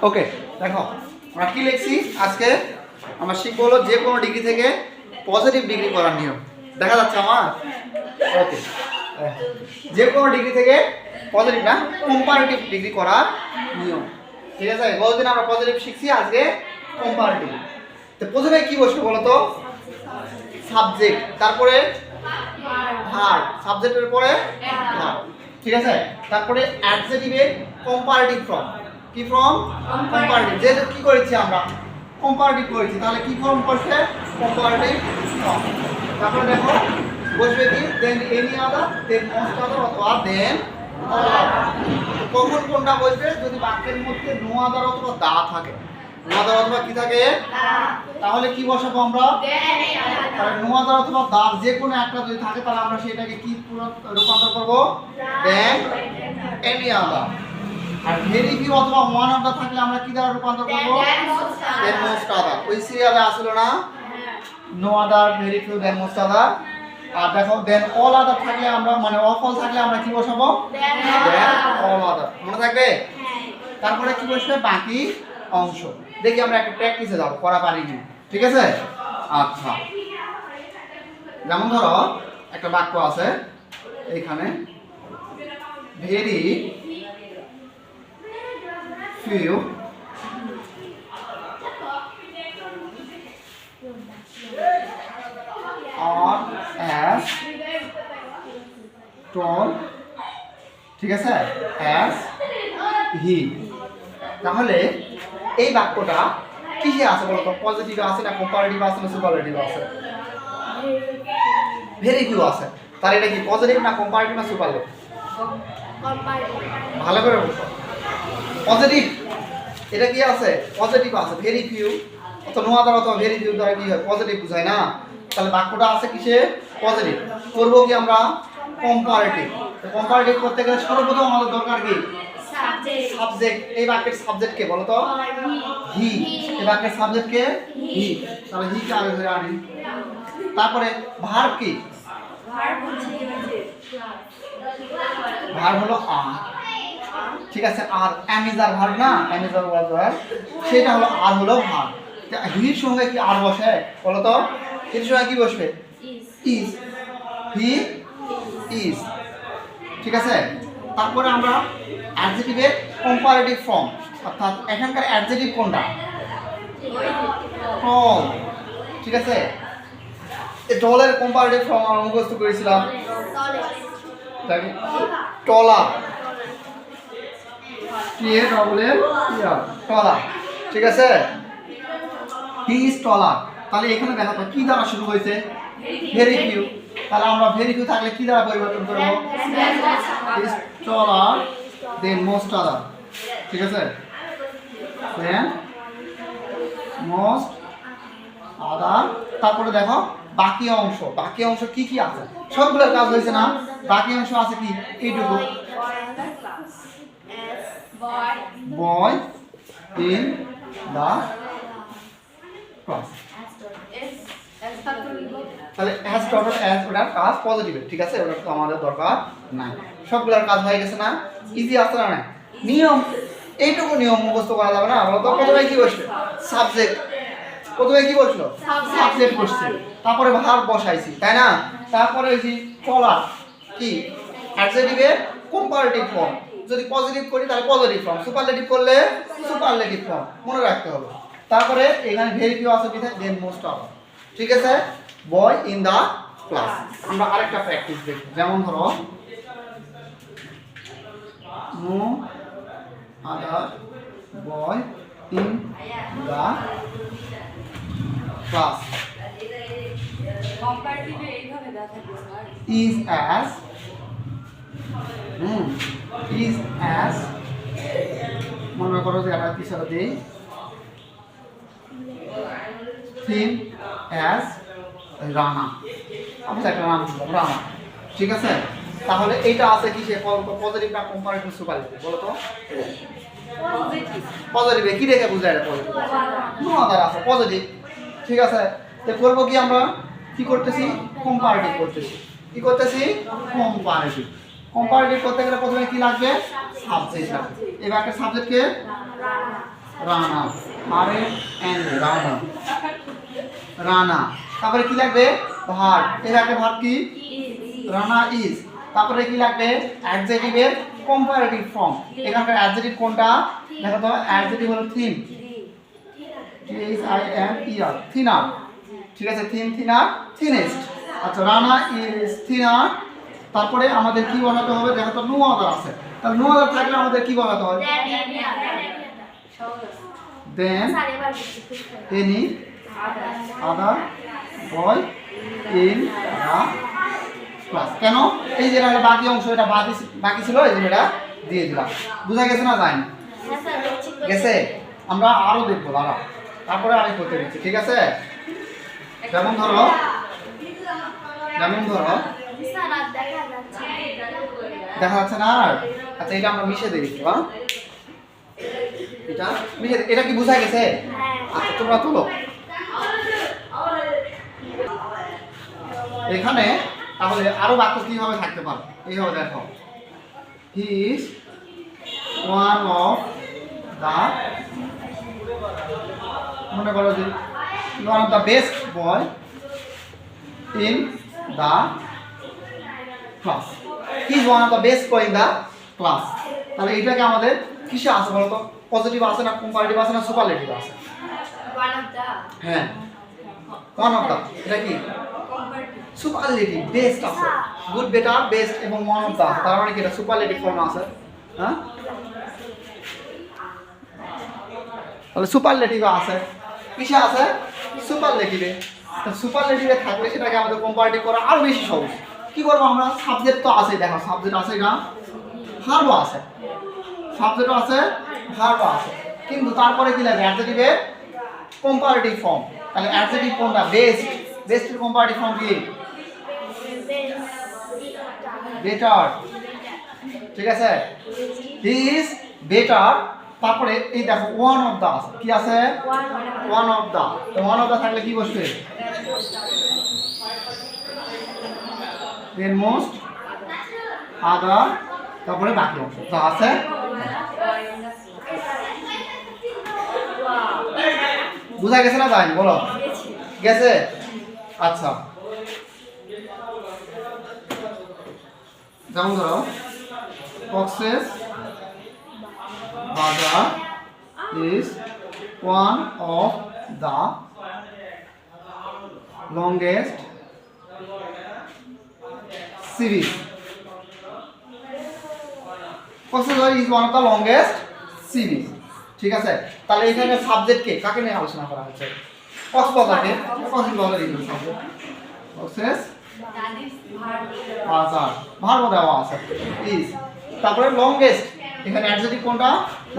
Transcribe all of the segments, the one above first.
ওকে, দেখো আমরা কি লিখছি আজকে? আমরা শিখবো হলো যে কোনো ডিগ্রি থেকে পজিটিভ ডিগ্রি করার নিয়ম। দেখা যাচ্ছে আমার? ওকে, যে কোনো ডিগ্রি থেকে পজিটিভ না কম্পারেটিভ ডিগ্রি করার নিয়ম। ঠিক আছে, গতদিন আমরা পজিটিভ শিখছি, আজকে কম্পারেটিভ। তো প্রথমে কি বসবে বলো তো? সাবজেক্ট, তারপরে ভার্ব, সাবজেক্টের পরে ভার্ব। ঠিক আছে, তারপরে অ্যাডজেক্টিভের কম্পারেটিভ ফর্ম। কি ফর্ম? কম্পারেটিভ। যেহেতু কি করেছি আমরা? কম্পারেটিভ করেছি, তাহলে কি ফর্ম করছে? Comparative form. তারপরে দেখো বসবে কি? দেন এনি আদার, দেন মোস্ট আদার, অথবা দেন অল আদার। কখন কোনটা বসবে? যদি বাক্যের মধ্যে নো আদার অথবা দা থাকে। নো আদার অথবা কি থাকে? তাহলে কি বসাবো আমরা? তাহলে নো আদার অথবা দা যে কোনো একটা যদি থাকে তাহলে আমরা সেটাকে কি রূপান্তর করব? দেন any other. Are very few অথবা ওয়ান অফ দা থাকলে আমরা কি দ্বারা রূপান্তর করব? দেন মোস্ট আদার। ওই সিরিয়ালে আসলো না? নো আদার, ভেরি ফিউ, দেন মোস্ট আদার। আর দেখো দেন অল আদার থাকলে আমরা মানে অফ অল থাকলে আমরা কি বসাবো? দেন অল আদার। মনে থাকবে? তারপরে কি বসবে? বাকি অংশ। দেখি আমরা একটা প্র্যাকটিসে যাব, করা পারি কি। ঠিক আছে? আচ্ছা, যেমন ধরো একটা বাক্য আছে এইখানে, ভেরি ফিউ আর অ্যাজ টল, ঠিক আছে, অ্যাজ হি। তাহলে এই বাক্যটা কিসে আছে বলতো? পজিটিভ আছে না কম্পারেটিভ আছে না সুপারলেটিভ আছে? ভেরি ফিউ আছে। তাহলে এটা কি পজিটিভ না কম্পারেটিভ না সুপারলেটিভ? ভালো করে বলছো। পজিটিভ। এটা কি আছে? পজিটিভ আছে। ভেরি ফিউ অথবা নো আদার অথবা ভেরি ফিউ দ্বারা কি হয়? পজিটিভ বোঝায় না? তাহলে বাক্যটা আছে কিসে? পজিটিভ। করব কি আমরা? কম্পারেটিভ। তো কম্পারেটিভ করতে গেলে সর্বপ্রথম আমাদের দরকার কি? সাবজেক্ট। এই বাক্যের সাবজেক্ট কে বলো তো? হি। এই বাক্যের সাবজেক্ট কে? হি। তাহলে হি কে আগে ধরে আনি। তারপরে ভার্ব কি? ভার্ব হলো আর। ঠিক আছে, আর অ্যামিজার ভার্ব না? অ্যামিজার ভার্ব, সেটা হলো আর হলো ভার্ব। হির সঙ্গে কি আর বসে বলো তো? এর সঙ্গে কি বসবে? ইজ। He is. ঠিক আছে, তারপরে আমরা অ্যাডজেক্টিভের কম্পারেটিভ ফর্ম, অর্থাৎ এখানকার অ্যাডজেক্টিভ কোনটা? টল। ঠিক আছে, এই টলের কম্পারেটিভ ফর্ম আমরা মুখস্থ করেছিলাম। টলা, টলা। ঠিক আছে, হি ইজ টলার। তাহলে এখানে দেখো তো কি দ্বারা শুরু হয়েছে? Very few. তাহলে আমরা ভেরি ফিউ থাকলে কি দ্বারা পরিবর্তন করব? Is taller, than most other. ঠিক আছে, দেন মোস্ট আদার। তারপরে দেখো বাকি অংশ। বাকি অংশ কি কি আছে? সবগুলোর কাজ হয়েছে না? বাকি অংশ আছে কি? এইটুকু, বয় ইন দা ক্লাস। তাহলে হ্যাজ টটাল অ্যাজ ওটার কাজ পজিটিভ। ঠিক আছে, ওটা তো আমাদের দরকার নাই। সবগুলোর কাজ হয়ে গেছে না? ইজি আসছে না? নিয়ম এইটুকু নিয়ম মুখস্থ করা যাবে না? বলো তো প্রথমে কি বসবে? সাবজেক্ট। প্রথমে কি বসলো? সাবজেক্ট বসছে, তারপরে ভার্ব বসাইছি, তাই না? তারপরে হইছি টলার কি? অ্যাডজেক্টিভের কম্পারেটিভ ফর্ম। যদি পজিটিভ করি তাহলে পজিটিভ ফর্ম, সুপারলেটিভ করলে সুপারলেটিভ ফর্ম, মনে রাখতে হবে। তারপরে এখানে ভেরি ফিউ আছে বিধায় দেন মোস্ট আদার। ঠিক আছে, বয় ইন দা ক্লাস। আমরা আরেকটা প্র্যাকটিস দেখব, যেমন ধরো no other boy in the class is as মনে করো যে আমরা কিছু দিই সেম অ্যাজ রানা। আমি একটা নাম দিলাম রানা। ঠিক আছে, তাহলে এইটা আছে কি? সে পজিটিভ না কম্পারেটিভ সুপারলেটিভ বলো তো? পজিটিভ। কি দেখে বুঝায় এটা পজিটিভ? নো আদার আছে, পজিটিভ। ঠিক আছে, তো করবো কি আমরা? কি করতেছি? কম্পারেটিভ করতেছি। কি করতেছি? কম্পারেটিভ। কম্পারেটিভ করতে গেলে প্রথমে কি লাগবে? সাবজেক্ট লাগবে। এই বাক্যের সাবজেক্ট কে? Rana, R A N Rana, Rana. তারপরে কি লাগবে? ভার্ব। এর আগে ভার্ব কি? রানা ইজ। তারপরে কি লাগবে? অ্যাডজেক্টিভের কম্পারেটিভ ফর্ম। এখানকার অ্যাডজেক্টিভ কোনটা? দেখো তো, অ্যাডজেক্টিভ হলো থিন, THINER, থিনার। ঠিক আছে, থিন, থিনার, থিনেস্ট। আচ্ছা, রানা ইজ থিনার। তারপরে আমাদের কি বলাতে হবে? দেখো তো, নো আদার আছে। তাহলে নো আদার থাকলে আমাদের কি বলাতে হবে? Then any other boy in the class. কেন? এই যে বাকি অংশ, এটা বাকি ছিল, এই জন্য এটা দিয়ে দিলাম। বুঝা গেছে না? যায়নি? গেছে? আমরা আরো দেখবো দাঁড়া, তারপরে আমি করতে দিচ্ছি। ঠিক আছে, যেমন ধরো দেখা যাচ্ছে না আর? আচ্ছা, এটা আমরা মিশে দিই। হ্যাঁ, এটা মিশে, এটা কি বুঝা গেছে? আচ্ছা, তোমরা তোলো। এখানে তাহলে আরো বাক্য কিভাবে থাকতে পারে? এইভাবে দেখো, he is one of the, মনে করো যে one of the best boy in the class. He is one of the best boy in the class. তাহলে এটাকে আমাদের কিসে আছে বলো তো? পজিটিভ আছে না কম্পারেটিভ আছে না সুপারলেটিভ আছে? হ্যাঁ, ওয়ান অফ দা, এটা কি? সুপারলেটিভ। বেস্ট আছে, গুড, বেটার, বেস্ট এবং ওয়ান অফ দা, তার মানে কি এটা সুপারলেটিভ ফর্ম আছে। হ্যাঁ, তাহলে সুপারলেটিভ আছে, কিসে আছে? সুপারলেটিভে। তো সুপারলেটিভে থাকলে সেটাকে আমাদের কম্পারেটিভ করা আরো বেশি সহজ। কি করবো আমরা? সাবজেক্ট তো আছে, দেখো সাবজেক্ট আছে না, ভার্বও আছে, সাবজেক্টও আছে, ভার্বও আছে, কিন্তু তারপরে কি লাগে? অ্যাডজেক্টিভের কম্পারেটিভ ফর্ম। তাহলে অ্যাডজেক্টিভ কোনটা? বেস্ট। বেস্টের কম্পারেটিভ ফর্ম কি? বেটার। ঠিক আছে, হি ইজ বেটার। তারপরে এই দেখো, ওয়ান অফ দা আছে, কি আছে? One of the. তো ওয়ান অফ দা থাকলে কি বসবে? দেন মোস্ট, আদার, তারপরে বাকি অংশ যা আছে। বুঝা গেছে না? যায়নি? বলো, গেছে? আচ্ছা, যেমন ধরো, Cox's Bazar is one of the longest series. Cox's Bazar is one of the longest series. ঠিক আছে, তাহলে এখানে সাবজেক্টকে কাকে নিয়ে আলোচনা করা হচ্ছে? কক্সবাজারকে। কক্সবাজার ইজ সাবজেক্ট, কক্সেস বাজার, ভার্ব দেওয়া আছে ইজ। তারপরে লংগেস্ট, এখানে অ্যাডজেক্টিভ কোনটা?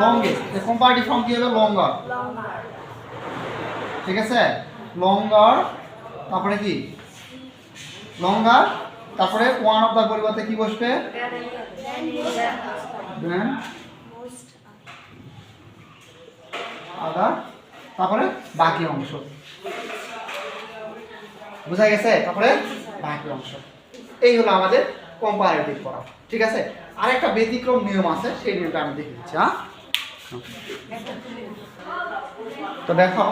লংগেস্ট। এর কম্পারেটিভ ফর্ম কি হবে? লঙ্গার। ঠিক আছে, লঙ্গার। তারপরে কি? লঙ্গার। তারপরে ওয়ান অফ দা পরিবর্তে কি বসবে? দেন আদার, তারপরে বাকি অংশ। বুঝা গেছে? তারপরে বাকি অংশ। এই হলো আমাদের কম্পারেটিভ করা। ঠিক আছে, আর একটা ব্যতিক্রম নিয়ম আছে, সেই নিয়মটা আমি দেখে দিচ্ছি। হ্যাঁ, তো দেখো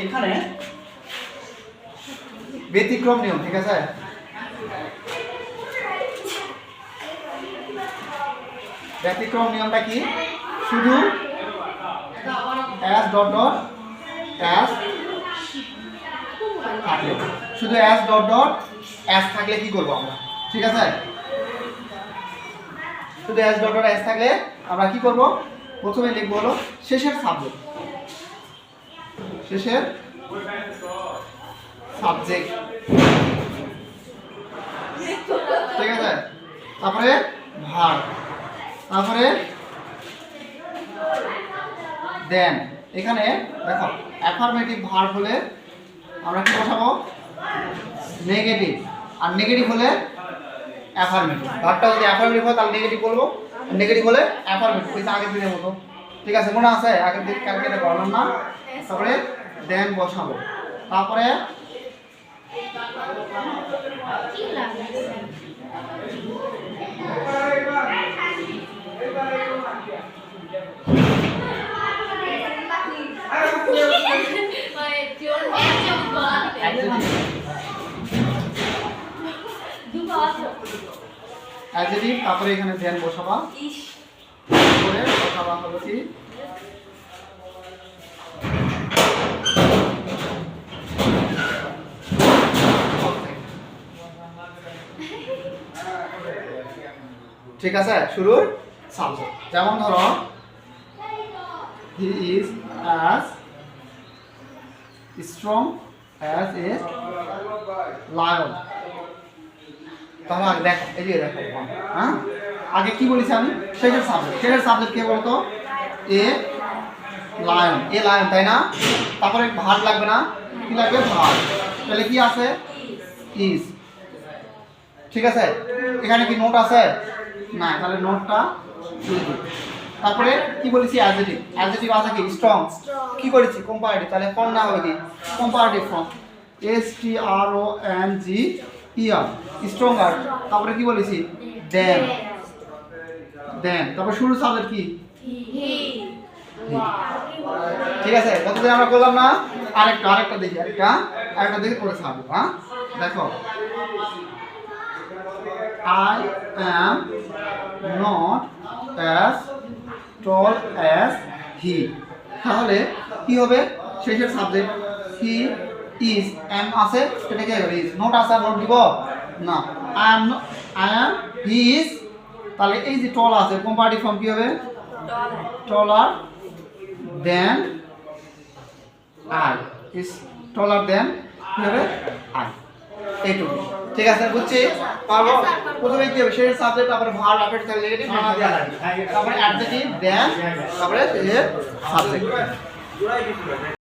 এইখানে ব্যতিক্রম নিয়ম। ঠিক আছে, ব্যতিক্রম নিয়মটা কি? শুধু অ্যাস ডট ডট অ্যাস থাকলে, শুধু অ্যাস ডট ডট অ্যাস থাকলে কি করবো আমরা? ঠিক আছে, শুধু অ্যাস ডট ডট অ্যাস থাকলে আমরা কি করব? প্রথমে লিখবো হলো শেষের সাবজেক্ট, শেষের সাবজেক্ট। ঠিক আছে, তারপরে ভার্ব, তারপরে দেন। এখানে দেখো, অ্যাফার্মেটিভ ভার্ব হলে আমরা কি বসাবো? নেগেটিভ। আর নেগেটিভ হলে অ্যাফার্মেটিভ। ভার্বটা যদি অ্যাফার্মেটিভ হয় তাহলে নেগেটিভ বলবো, নেগেটিভ হলে অ্যাফার্মেটিভ। ওই আগের দিনের মতো। ঠিক আছে, মনে আছে? আগের দিন কালকে এটা করলাম না। তারপরে দেন বসাবো, তারপরে অ্যাডজেক্টিভ, তারপরে এখানে দেন বসাবা, তারপরে বসাবা হলো কি ঠিক আছে শুরুর সাবজেক্ট। যেমন ধরো he is as strong as a lion. তাহলে আগে দেখো, এদিকে দেখো, হ্যাঁ আগে কি বলেছি আমি, শেষের সাবজেক্ট কে বলতো, এ লায়ন, এ লায়ন, তাই না? তারপরে ভার্ব লাগবে না, কি লাগবে, ভার্ব। তাহলে কি আছে, ইজ। ঠিক আছে, এখানে কি নোট আছে না, তাহলে নোটটা তারপরে কি বলেছি, অ্যাডজেক্টিভ আছে কি, স্ট্রং, কি করেছি, কম্পারেটিভ, তাহলে ফর্ম না হবে কি, কম্পারেটিভ ফর্ম, STRONGER, স্ট্রঙ্গার। তারপরে কি বলেছি, দেন, তারপর শুরু সাবজেক্ট কি, ঠিক আছে, কতদিন আমরা করলাম না, আরেকটা দেখি, আরেকটা দেখে করে ছাড়বো। হ্যাঁ দেখো, I am not as tall as he, তাহলে কি হবে, শেষের সাবজেক্ট হি ইজ, এম আছে, সেটা কি হবে, ইজ। নোট আছে, নোট দিব না, I am he is, তাহলে এই যে টল আছে, কম্পারেটিভ ফর্ম কি হবে, taller than I, is taller than কি হবে, I। এইটুকু ঠিক আছে, বুঝছি পারবো। প্রথমে কি হবে, শেষের সাবজেক্ট, তারপরে ভার্ব, অ্যাফেক্ট, নেগেটিভ, তারপরে অ্যাডজেক্টিভ, দেন, তারপরে সাবজেক্ট।